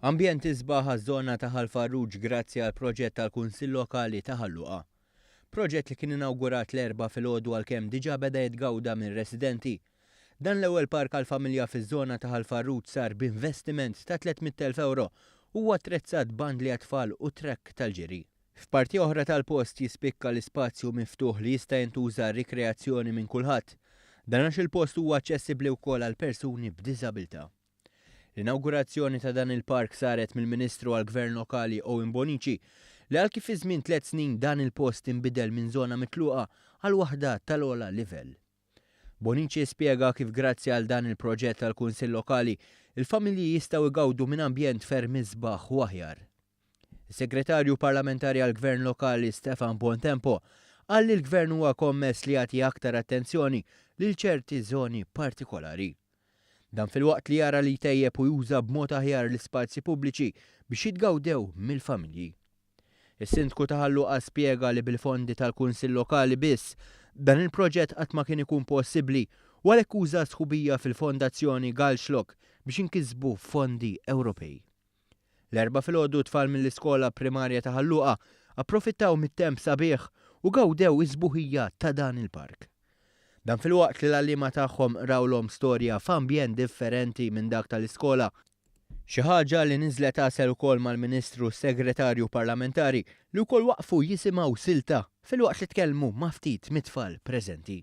Ambjent isbaħ għaż-żona ta' Ħalfarruġ grazzi għal proġett tal-Kunsill Lokali ta' Ħalluqa. Proġett li kien inawgurat l-erba' filgħodu għalkemm diġà beda jitgawda minn residenti. Dan l-ewwel park għall-familja fiż-żona ta' Ħalfarruġ sar b'investiment ta' 300,000 euro u attrezzat bandli għat-tfal u trekk tal-ġiri. F'parti oħra tal-post jispikka l-ispazju miftuħ li jista' jintuża rikreazzjoni minn kulħadd. Dan għax il-post huwa aċċessibbli wkoll għal persuni b'diżabilità. L-inaugurazzjoni ta' dan il-park saret mill-Ministru għall-Gvern Lokali Owen Bonici li għal kif iż-żmien 3 snin dan il-post inbidel minn żona mitluqa għal waħda tal-ogħla livell. Bonici spjega kif grazzi għal dan il-proġett tal-Kunsill Lokali il-familji jistgħu jgawdu minn ambjent ferm isbaħ u aħjar. Is-Segretarju Parlamentari għall-Gvern Lokali Stefan Bontempo qal li l-Gvern huwa kommess li jagħti aktar attenzjoni lil ċerti żoni partikolari. Dan fil-waqt li jara li tejjeb u juża b'mod aħjar l-ispazji pubbliċi biex jitgawdew mill-familji. Is-Sindku ta' Ħalluqa spjega li bil-fondi tal-Kunsill Lokali biss dan il-proġett qatt ma kien ikun possibbli u għalhekk uża sħubija fil-Fondazzjoni Galxlok biex inkisbu fondi Ewropej. L-erba' filgħodu tfal mill-iskola primarja ta' Ħalluqa approfittaw mit-temp sabiħ u gawdew iż-sbuħija ta' dan il-park. Dan fil-waqt li l-għallima tagħhom rawlhom storja f'ambjent differenti minn dak tal-iskola. Xi ħaġa li niżlet tasel ukoll mal-Ministru Segretarju Parlamentari li wkoll waqfu jisimgħu silta fil-waqt li tkellmu ma' ftit mit-tfal preżenti.